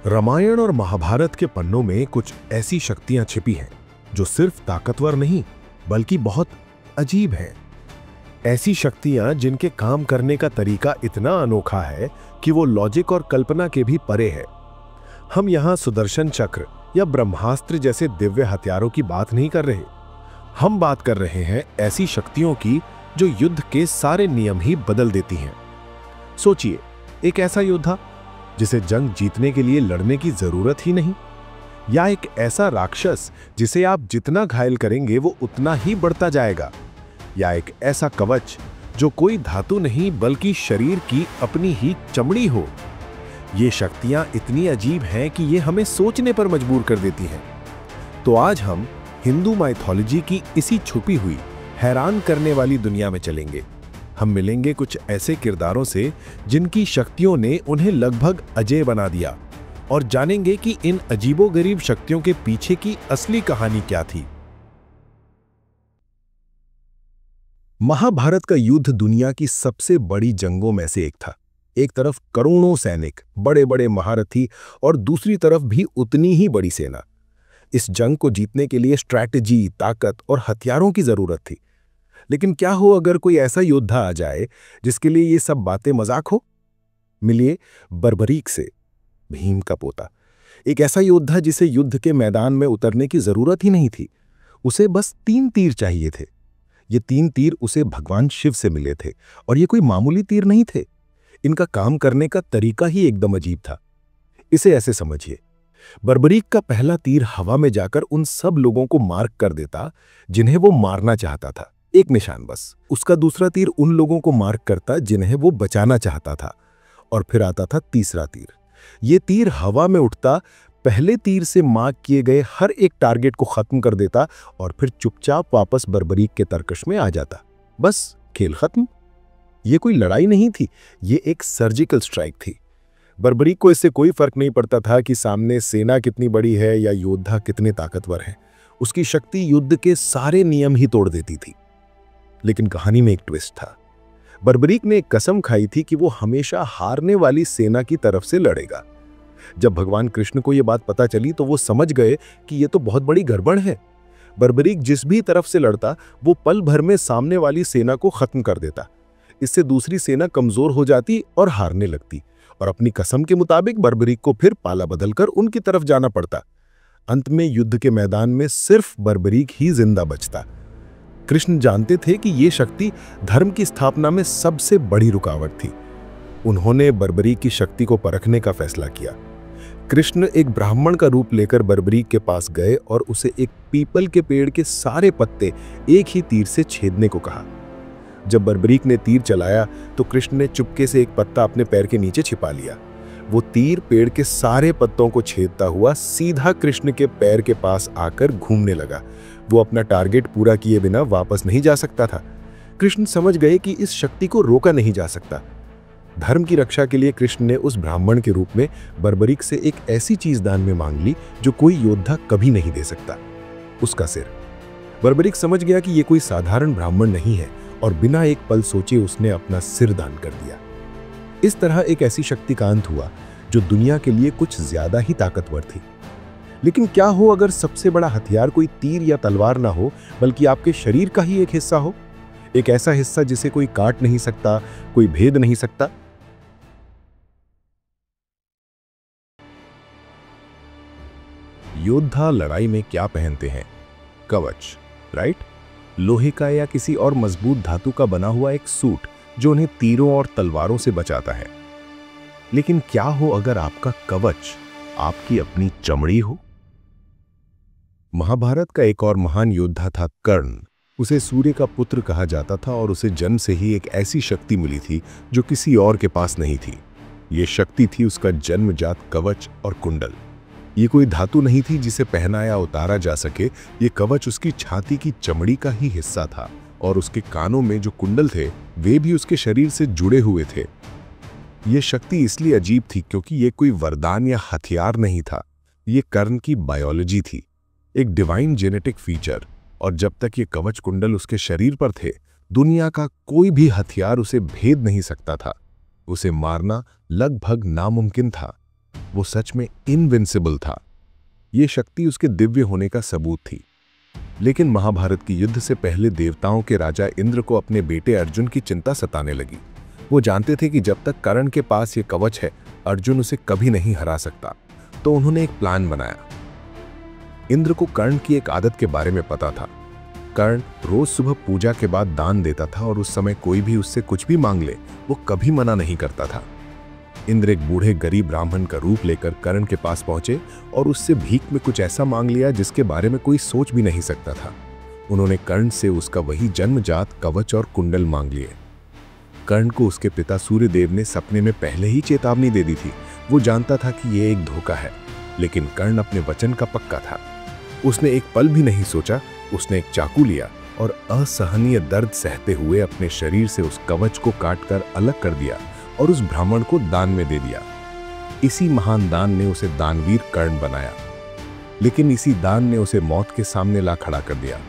रामायण और महाभारत के पन्नों में कुछ ऐसी शक्तियां छिपी हैं जो सिर्फ ताकतवर नहीं बल्कि बहुत अजीब हैं। ऐसी शक्तियां जिनके काम करने का तरीका इतना अनोखा है कि वो लॉजिक और कल्पना के भी परे है। हम यहां सुदर्शन चक्र या ब्रह्मास्त्र जैसे दिव्य हथियारों की बात नहीं कर रहे। हम बात कर रहे हैं ऐसी शक्तियों की जो युद्ध के सारे नियम ही बदल देती हैं। सोचिए, एक ऐसा योद्धा जिसे जंग जीतने के लिए लड़ने की जरूरत ही नहीं, या एक ऐसा राक्षस जिसे आप जितना घायल करेंगे वो उतना ही बढ़ता जाएगा, या एक ऐसा कवच जो कोई धातु नहीं बल्कि शरीर की अपनी ही चमड़ी हो। ये शक्तियां इतनी अजीब हैं कि ये हमें सोचने पर मजबूर कर देती हैं। तो आज हम हिंदू माइथोलॉजी की इसी छुपी हुई हैरान करने वाली दुनिया में चलेंगे। हम मिलेंगे कुछ ऐसे किरदारों से जिनकी शक्तियों ने उन्हें लगभग अजेय बना दिया, और जानेंगे कि इन अजीबोगरीब शक्तियों के पीछे की असली कहानी क्या थी। महाभारत का युद्ध दुनिया की सबसे बड़ी जंगों में से एक था। एक तरफ करोड़ों सैनिक, बड़े बड़े महारथी, और दूसरी तरफ भी उतनी ही बड़ी सेना। इस जंग को जीतने के लिए स्ट्रैटेजी, ताकत और हथियारों की जरूरत थी। लेकिन क्या हो अगर कोई ऐसा योद्धा आ जाए जिसके लिए ये सब बातें मजाक हो? मिलिए बर्बरीक से, भीम का पोता। एक ऐसा योद्धा जिसे युद्ध के मैदान में उतरने की जरूरत ही नहीं थी। उसे बस 3 तीर चाहिए थे। ये 3 तीर उसे भगवान शिव से मिले थे, और ये कोई मामूली तीर नहीं थे। इनका काम करने का तरीका ही एकदम अजीब था। इसे ऐसे समझिए, बर्बरीक का पहला तीर हवा में जाकर उन सब लोगों को मार्क कर देता जिन्हें वो मारना चाहता था, एक निशान बस। उसका दूसरा तीर उन लोगों को मार्क करता जिन्हें वो बचाना चाहता था, और फिर आता था तीसरा तीर। ये तीर हवा में उठता, पहले तीर से मार्क किए गए हर एक टारगेट को खत्म कर देता, और फिर चुपचाप वापस बर्बरीक के तरकश में आ जाता। बस खेल खत्म। ये कोई लड़ाई नहीं थी, ये एक सर्जिकल स्ट्राइक थी। बर्बरीक को इससे कोई फर्क नहीं पड़ता था कि सामने सेना कितनी बड़ी है या योद्धा कितने ताकतवर हैं। उसकी शक्ति युद्ध के सारे नियम ही तोड़ देती थी। लेकिन कहानी में एक ट्विस्ट था। बर्बरीक ने एक कसम खाई थी कि वो हमेशा हारने वाली सेना की तरफ से लड़ेगा। जब भगवान कृष्ण को यह बात पता चली तो वो समझ गए कि यह तो बहुत बड़ी गड़बड़ है। बर्बरीक जिस भी तरफ से लड़ता वो पल भर में सामने वाली सेना को खत्म कर देता। इससे दूसरी सेना कमजोर हो जाती और हारने लगती, और अपनी कसम के मुताबिक बर्बरीक को फिर पाला बदलकर उनकी तरफ जाना पड़ता। अंत में युद्ध के मैदान में सिर्फ बर्बरीक ही जिंदा बचता। कृष्ण जानते थे कि यह शक्ति धर्म की स्थापना में सबसे बड़ी रुकावट थी। उन्होंने बर्बरीक की शक्ति को परखने का फैसला किया। कृष्ण एक ब्राह्मण का रूप लेकर बर्बरीक के पास गए और उसे एक पीपल के पेड़ के सारे पत्ते एक ही तीर से छेदने को कहा। जब बर्बरीक ने तीर चलाया तो कृष्ण ने चुपके से एक पत्ता अपने पैर के नीचे छिपा लिया। वो तीर पेड़ के सारे पत्तों को छेदता हुआ सीधा कृष्ण के पैर के पास आकर घूमने लगा। वो अपना टारगेट पूरा किए बिना वापस नहीं जा सकता था। कृष्ण समझ गए कि इस शक्ति को रोका नहीं जा सकता। धर्म की रक्षा के लिए कृष्ण ने उस ब्राह्मण के रूप में बर्बरीक से एक ऐसी चीज दान में मांग ली जो कोई योद्धा कभी नहीं दे सकता, उसका सिर। बर्बरीक समझ गया कि यह कोई साधारण ब्राह्मण नहीं है, और बिना एक पल सोचे उसने अपना सिर दान कर दिया। इस तरह एक ऐसी शक्ति का अंत हुआ जो दुनिया के लिए कुछ ज्यादा ही ताकतवर थी। लेकिन क्या हो अगर सबसे बड़ा हथियार कोई तीर या तलवार ना हो बल्कि आपके शरीर का ही एक हिस्सा हो? एक ऐसा हिस्सा जिसे कोई काट नहीं सकता, कोई भेद नहीं सकता। योद्धा लड़ाई में क्या पहनते हैं? कवच, राइट? लोहे का या किसी और मजबूत धातु का बना हुआ एक सूट जो उन्हें तीरों और तलवारों से बचाता है। लेकिन क्या हो अगर आपका कवच आपकी अपनी चमड़ी हो? महाभारत का एक और महान योद्धा था कर्ण। उसे सूर्य का पुत्र कहा जाता था, और उसे जन्म से ही एक ऐसी शक्ति मिली थी जो किसी और के पास नहीं थी। यह शक्ति थी उसका जन्मजात कवच और कुंडल। ये कोई धातु नहीं थी जिसे पहना या उतारा जा सके। ये कवच उसकी छाती की चमड़ी का ही हिस्सा था, और उसके कानों में जो कुंडल थे वे भी उसके शरीर से जुड़े हुए थे। ये शक्ति इसलिए अजीब थी क्योंकि ये कोई वरदान या हथियार नहीं था। ये कर्ण की बायोलॉजी थी, एक डिवाइन जेनेटिक फीचर। और जब तक ये कवच कुंडल उसके शरीर पर थे, दुनिया का कोई भी हथियार उसे भेद नहीं सकता था। उसे मारना लगभग नामुमकिन था। वो सच में इनविंसिबल था। ये शक्ति उसके दिव्य होने का सबूत थी। लेकिन महाभारत की युद्ध से पहले देवताओं के राजा इंद्र को अपने बेटे अर्जुन की चिंता सताने लगी। वो जानते थे कि जब तक कर्ण के पास ये कवच है, अर्जुन उसे कभी नहीं हरा सकता। तो उन्होंने एक प्लान बनाया। इंद्र को कर्ण की एक आदत के बारे में पता था। कर्ण रोज सुबह पूजा के बाद दान देता था और उस समय कोई भी उससे कुछ भी मांग ले, वो कभी मना नहीं करता था। इंद्र एक बूढ़े गरीब ब्राह्मण का रूप लेकर कर्ण के पास पहुंचे और उससे भीख में कुछ ऐसा मांग लिया जिसके बारे में कोई सोच भी नहीं सकता था। उन्होंने कर्ण से उसका वही जन्मजात कवच और कुंडल मांग लिए। कर्ण को उसके पिता सूर्यदेव ने सपने में पहले ही चेतावनी दे दी थी। वो जानता था कि यह एक धोखा है, लेकिन कर्ण अपने वचन का पक्का था। उसने एक पल भी नहीं सोचा। उसने एक चाकू लिया और असहनीय दर्द सहते हुए अपने शरीर से उस कवच को काटकर अलग कर दिया और उस ब्राह्मण को दान में दे दिया। इसी महान दान ने उसे दानवीर कर्ण बनाया। लेकिन इसी दान ने उसे मौत के सामने ला खड़ा कर दिया।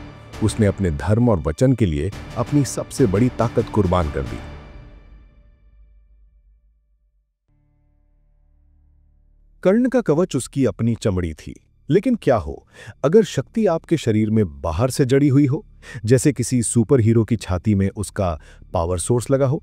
उसने अपने धर्म और वचन के लिए अपनी सबसे बड़ी ताकत कुर्बान कर दी। कर्ण का कवच उसकी अपनी चमड़ी थी। लेकिन क्या हो अगर शक्ति आपके शरीर में बाहर से जड़ी हुई हो, जैसे किसी सुपर हीरो की छाती में उसका पावर सोर्स लगा हो।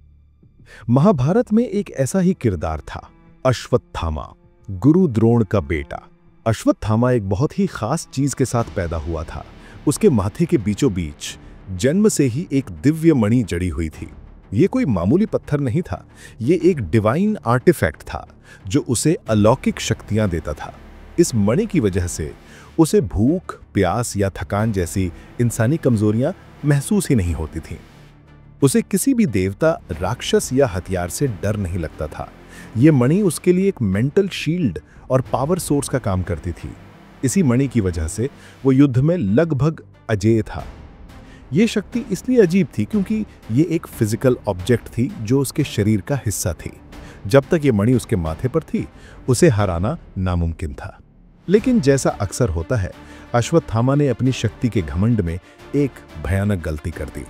महाभारत में एक ऐसा ही किरदार था, अश्वत्थामा, गुरु द्रोण का बेटा। अश्वत्थामा एक बहुत ही खास चीज के साथ पैदा हुआ था। उसके माथे के बीचों बीच जन्म से ही एक दिव्य मणि जड़ी हुई थी। ये कोई मामूली पत्थर नहीं था, ये एक डिवाइन आर्टिफैक्ट था जो उसे अलौकिक शक्तियां देता था। इस मणि की वजह से उसे भूख, प्यास या थकान जैसी इंसानी कमजोरियां महसूस ही नहीं होती थीं। उसे किसी भी देवता, राक्षस या हथियार से डर नहीं लगता था। यह मणि उसके लिए एक मेंटल शील्ड और पावर सोर्स का काम करती थी। इसी मणि की वजह से वो युद्ध में लगभग अजेय था। यह शक्ति इसलिए अजीब थी क्योंकि ये एक फिजिकल ऑब्जेक्ट थी जो उसके शरीर का हिस्सा थी। जब तक ये मणि उसके माथे पर थी, उसे हराना नामुमकिन था। लेकिन जैसा अक्सर होता है, अश्वत्थामा ने अपनी शक्ति के घमंड में एक भयानक गलती कर दी।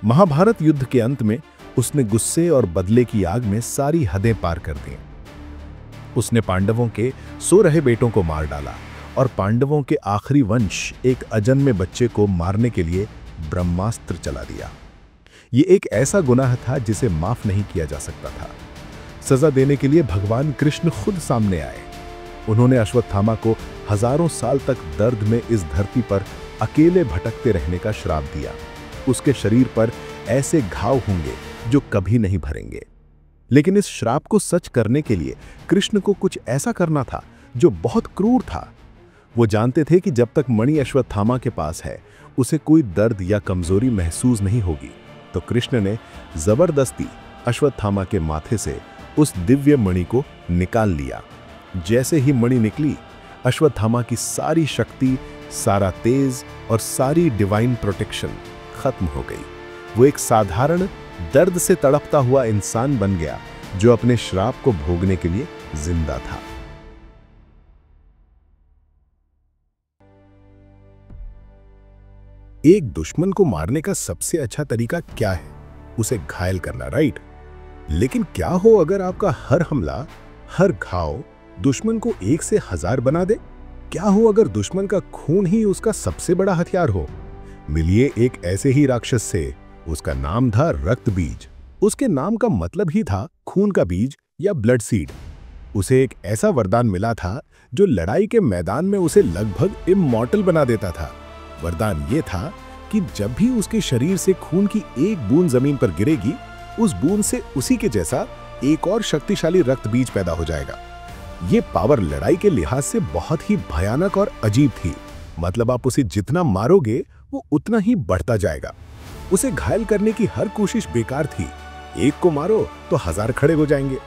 महाभारत युद्ध के अंत में उसने गुस्से और बदले की आग में सारी हदें पार कर दी। उसने पांडवों के सो रहे बेटों को मार डाला और पांडवों के आखिरी वंश, एक अजन्मे बच्चे को मारने के लिए ब्रह्मास्त्र चला दिया। ये एक ऐसा गुनाह था जिसे माफ नहीं किया जा सकता था। सजा देने के लिए भगवान कृष्ण खुद सामने आए। उन्होंने अश्वत्थामा को हजारों साल तक दर्द में इस धरती पर अकेले भटकते रहने का श्राप दिया। उसके शरीर पर ऐसे घाव होंगे जो कभी नहीं भरेंगे। लेकिन इस श्राप को सच करने के लिए कृष्ण को कुछ ऐसा करना था जो बहुत क्रूर था। वो जानते थे कि जब तक मणि अश्वत्थामा के पास है, उसे कोई दर्द या कमजोरी महसूस नहीं होगी। तो कृष्ण ने जबरदस्ती अश्वत्थामा के माथे से उस दिव्य मणि को निकाल लिया। जैसे ही मणि निकली, अश्वत्थामा की सारी शक्ति, सारा तेज और सारी डिवाइन प्रोटेक्शन खत्म हो गई। वो एक साधारण, दर्द से तड़पता हुआ इंसान बन गया जो अपने श्राप को भोगने के लिए जिंदा था। एक दुश्मन को मारने का सबसे अच्छा तरीका क्या है? उसे घायल करना, राइट? लेकिन क्या हो अगर आपका हर हमला, हर घाव दुश्मन को 1 से 1000 बना दे? क्या हो अगर दुश्मन का खून ही उसका सबसे बड़ा हथियार हो? मिलिए एक ऐसे ही राक्षस से। उसका नाम था रक्त बीज। उसके नाम का मतलब ही था खून का बीज या ब्लड सीड। उसे एक ऐसा वरदान मिला था जो लड़ाई के मैदान में उसे लगभग इमॉर्टल बना देता था। वरदान ये था कि जब भी उसके शरीर से खून की एक बूंद जमीन पर गिरेगी, उस बूंद से उसी के जैसा एक और शक्तिशाली रक्त बीज पैदा हो जाएगा। ये पावर लड़ाई के लिहाज से बहुत ही भयानक और अजीब थी। मतलब आप उसे जितना मारोगे वो उतना ही बढ़ता जाएगा। उसे घायल करने की हर कोशिश बेकार थी। एक को मारो तो 1000 खड़े हो जाएंगे।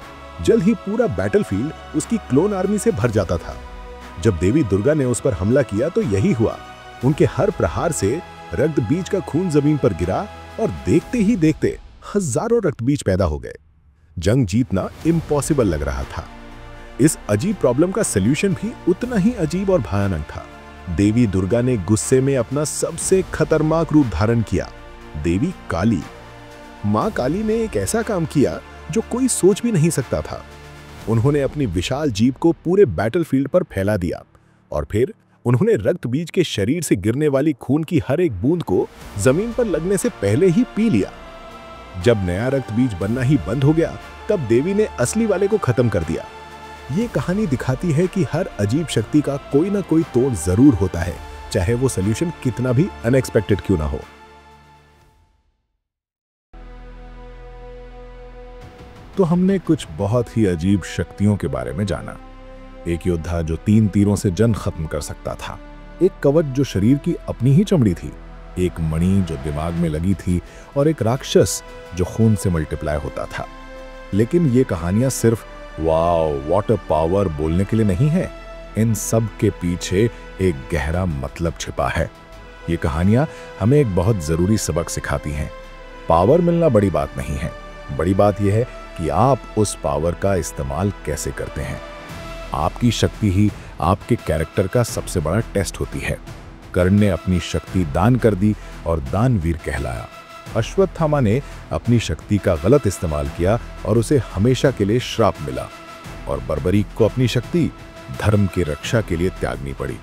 जल्द ही पूरा बैटलफील्ड उसकी क्लोन आर्मी से भर जाता था। जब देवी दुर्गा ने उस पर हमला किया तो यही हुआ। उनके हर प्रहार से रक्त बीज का खून जमीन पर गिरा और देखते ही देखते हजारों रक्त बीज पैदा हो गए। जंग जीतना इम्पॉसिबल लग रहा था। इस अजीब प्रॉब्लम का सलूशन भी उतना ही अजीब और भयानक था। देवी दुर्गा ने गुस्से में अपना सबसे खतरनाक रूप धारण किया, देवी काली। मां काली ने एक ऐसा काम किया जो कोई सोच भी नहीं सकता था। उन्होंने अपनी विशाल जीभ को पूरे बैटलफील्ड पर फैला दिया और फिर उन्होंने रक्त बीज के शरीर से गिरने वाली खून की हर एक बूंद को जमीन पर लगने से पहले ही पी लिया। जब नया रक्त बीज बनना ही बंद हो गया, तब देवी ने असली वाले को खत्म कर दिया। ये कहानी दिखाती है कि हर अजीब शक्ति का कोई ना कोई तोड़ जरूर होता है, चाहे वो सॉल्यूशन कितना भी अनएक्सपेक्टेड क्यों ना हो। तो हमने कुछ बहुत ही अजीब शक्तियों के बारे में जाना। एक योद्धा जो 3 तीरों से जंग खत्म कर सकता था, एक कवच जो शरीर की अपनी ही चमड़ी थी, एक मणि जो दिमाग में लगी थी और एक राक्षस जो खून से मल्टीप्लाई होता था। लेकिन ये कहानियां सिर्फ वाओ व्हाट अ पावर बोलने के लिए नहीं है। इन सब के पीछे एक गहरा मतलब छिपा है। ये कहानियां हमें एक बहुत जरूरी सबक सिखाती हैं। पावर मिलना बड़ी बात नहीं है, बड़ी बात यह है कि आप उस पावर का इस्तेमाल कैसे करते हैं। आपकी शक्ति ही आपके कैरेक्टर का सबसे बड़ा टेस्ट होती है। कर्ण ने अपनी शक्ति दान कर दी और दानवीर कहलाया। अश्वत्थामा ने अपनी शक्ति का गलत इस्तेमाल किया और उसे हमेशा के लिए श्राप मिला। और बर्बरीक को अपनी शक्ति धर्म की रक्षा के लिए त्यागनी पड़ी।